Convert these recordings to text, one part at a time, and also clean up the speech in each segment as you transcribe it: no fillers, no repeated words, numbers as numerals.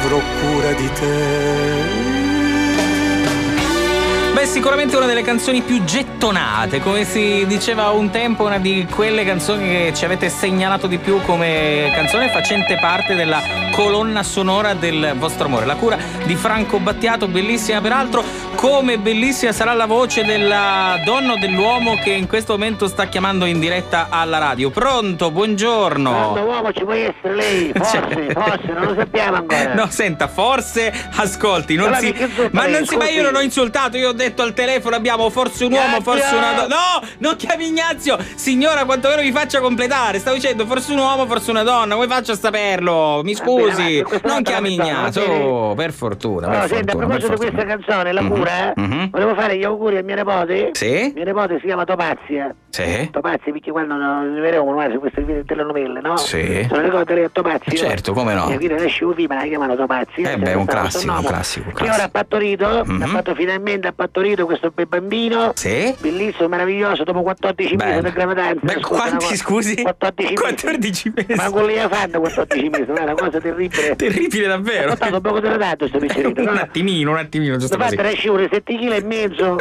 avrò cura di te. Beh, sicuramente una delle canzoni più gettonate, come si diceva un tempo, una di quelle canzoni che ci avete segnalato di più come canzone facente parte della colonna sonora del vostro amore. La cura di Franco Battiato, bellissima peraltro, come bellissima sarà la voce della donna o dell'uomo che in questo momento sta chiamando in diretta alla radio. Pronto, buongiorno. Uomo ci può essere lei, forse, non lo sappiamo ancora. No, senta, forse ascolti, non si... Ma io non ho insultato, io ho detto al telefono abbiamo forse un uomo, forse una donna. No, non chiami Ignazio, signora, quantomeno mi faccia completare. Stavo dicendo forse un uomo, forse una donna, come faccio a saperlo? Mi scusi, non chiami Ignazio. Oh, per fortuna. No, senta, a proposito di questa canzone, La cura, volevo fare gli auguri a mia nipote. Sì? Mia nipote si chiama Topazia. Sì. Topazia, perché quando non vedevamo su queste telenovelle, no? Sì. Sono ricordo lei a Topazia. Certo, come no? Mia figlia nasce un film, la chiamano Topazia. Beh, un classico. Che ora ha partorito, ha fatto finalmente questo bambino. Sì. Bellissimo, meraviglioso, dopo 14 mesi di gravidanza. Beh, quanti, scusi? 14 mesi. Ma con lei fanno 14 mesi, è una cosa terribile. Terribile davvero. Ho stato poco degradato sto piccerino. Un attimino, giusto così. Fatto nascere 7 kg e mezzo.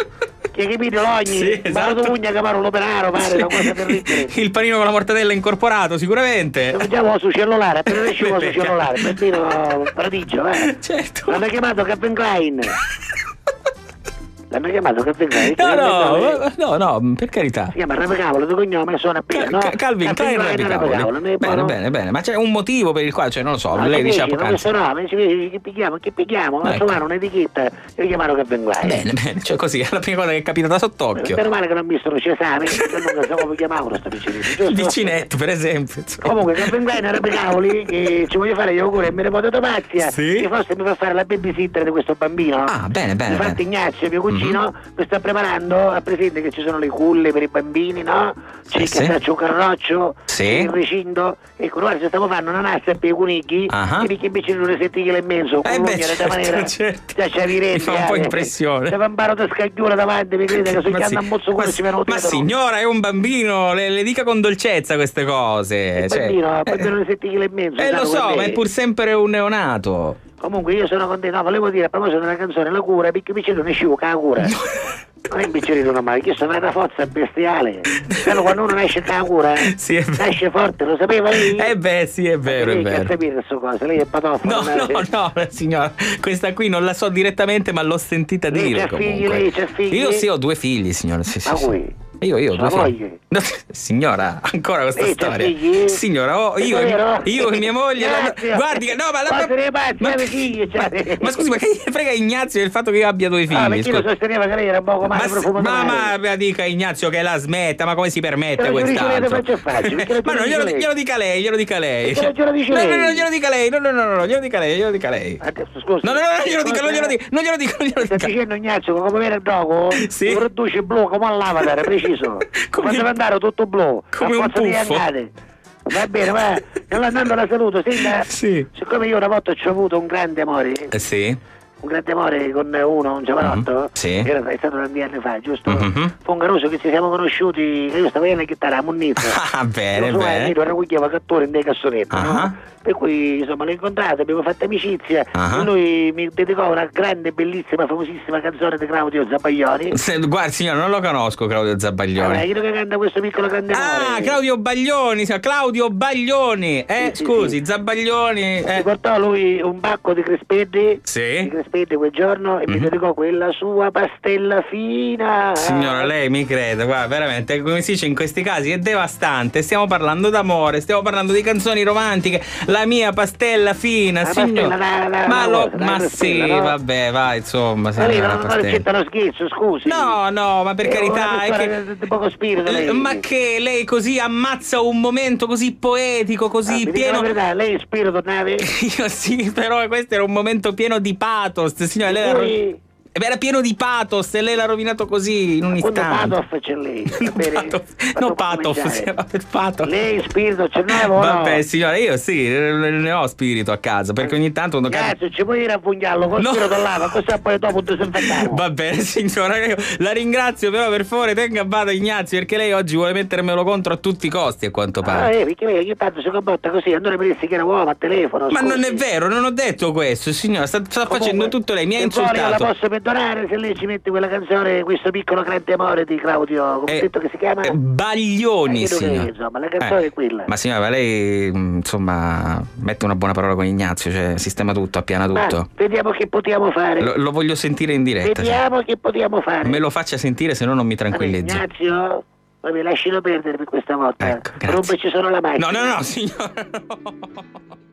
Che capito l'ogni? Sì, esatto. Ma la pugna che lo penaro, pare, una cosa terribile. Il panino con la mortadella incorporato, sicuramente. Lo mangiamo sul cellulare, appena nascevo sul cellulare, bambino prodigio, Certo. L'hanno chiamato Calvin Klein. L'hanno chiamato Calvin Klein. No, per carità. Si chiama Rapacavolo, di cognome suona appena, no? Calvin Klein Rapacavolo. Bene, ma c'è un motivo per il quale, cioè non lo so, lei dice poc'anzi. No, che picchiamo, a trovare un'etichetta e chiamano Calvin Klein. Bene, cioè così, è la prima cosa che è capitata sott'occhio. Meno male che non ho visto lo cesame, non so come chiamavano sto piccerino. Vicinetto, per esempio. Comunque Calvin Klein Rapacavoli, che ci voglio fare gli auguri a mia nipote Topazia, che forse mi fa fare la babysitter di questo bambino. Ah, bene. Infatti Ignazio, mio cugino, mi sta preparando, a presente che ci sono le culle per i bambini, no? C'è il carroccio, il recinto. Ecco, guarda, se stiamo facendo una nassa per i conichi, e perché invece non ne 7 kg e mezzo, con l'ugnere da maniera, già c'è mi fa un po' impressione. Se va un baro da scagliura davanti, mi crede che sono a mozzo cuore ci vengono. Ma signora, è un bambino, le dica con dolcezza queste cose. Bambino ne 7 kg e mezzo. Lo so, ma è pur sempre un neonato. Comunque io sono contento, no, volevo dire a proposito della canzone La cura, perché invece non esce la cura. Non è impiccerito normale, che sono una forza bestiale. Però quando uno nasce con la cura, nasce forte, lo sapeva lei? Sì, è vero. Lei che sapere questa cosa, lei è patofono. No, signora, questa qui non la so direttamente, ma l'ho sentita dire comunque. Lei c'ha figli? Io sì, ho 2 figli, signora. Sì. Io 2 figli. No, signora, ancora questa storia. Figli? Signora, io e mia moglie. Guardi che ma scusi, ma che gli frega Ignazio del fatto che io abbia 2 figli? Ma perché lo sosteneva che lei era un poco male profumato? Ma dica Ignazio che la smetta, ma come si permette quest'altro? Ma no, glielo dica lei. Non glielo dice lei. lei? No, glielo dica lei. No, glielo dica lei. Scusa. No, non glielo dica. Sta dicendo Ignazio che come viene il gioco, lo produce blu come all'avatar, preciso. Quando deve andare tutto blu, come un puffo. Va bene, va. Andando la saluto, senta. Sì. Siccome io una volta ci ho avuto un grande amore. Sì. Un grande amore con un giovanotto, sì. Era stato tanti anni fa, giusto? Fu un caruso che ci siamo conosciuti, io stavo in chitarra a Munnizza. Bene. Io ero qui a cattore in dei cassonetti, no? Per cui insomma l'ho incontrato, abbiamo fatto amicizia e lui mi dedicò una grande, bellissima, famosissima canzone di Claudio Zabaglioni. Guarda signora, non lo conosco Claudio Zabaglioni. Io che canta questo piccolo grande amore. Claudio Baglioni, scusi, sì. Zabaglioni. Mi portò lui un pacco di crispetti. Sì. Di crispetti quel giorno e mi dedicò quella sua pastella fina. Signora, lei mi crede, guarda, veramente, come si dice in questi casi, è devastante. Stiamo parlando d'amore, stiamo parlando di canzoni romantiche. La mia pastella fina, signora. Ma sì, no? Vabbè, vai, insomma. Ma lei non accetta lo scherzo, scusi. No, ma per carità. Di poco spirito, lei. Ma che lei così ammazza un momento così poetico, così pieno. La verità, lei è spirito nave? Io sì, però questo era un momento pieno di pathos, signora. Era pieno di pathos e lei l'ha rovinato così in un istante. Pathos c'è lei. Pathos. Lei spirito ce n'è, vabbè signora, io sì, ne ho spirito a casa, perché ogni tanto cazzo, ci puoi ir a pugnarlo con spirito là, ma così poi dopo disinfettare. Va bene signora, io la ringrazio, però per favore tenga a bada Ignazio, perché lei oggi vuole mettermelo contro a tutti i costi, a quanto pare. Perché io tanto si comporta così, allora mi disse che era uomo a telefono. Ma non è vero, non ho detto questo, signora, sta facendo tutto lei, mi ha insultato. La posso perdonare se lei ci mette quella canzone, questo piccolo grande amore di Claudio, come detto che si chiama? Baglioni, signora. Insomma, la canzone è quella. Ma signora, lei insomma mette una buona parola con Ignazio, cioè sistema tutto, appiana tutto. Vediamo che possiamo fare. Lo voglio sentire in diretta. Vediamo che possiamo fare. Me lo faccia sentire, se no non mi tranquillizzo. Ignazio, ma mi lasciano perdere per questa volta. Ecco, grazie. Romperci solo la macchina. No, signora. No.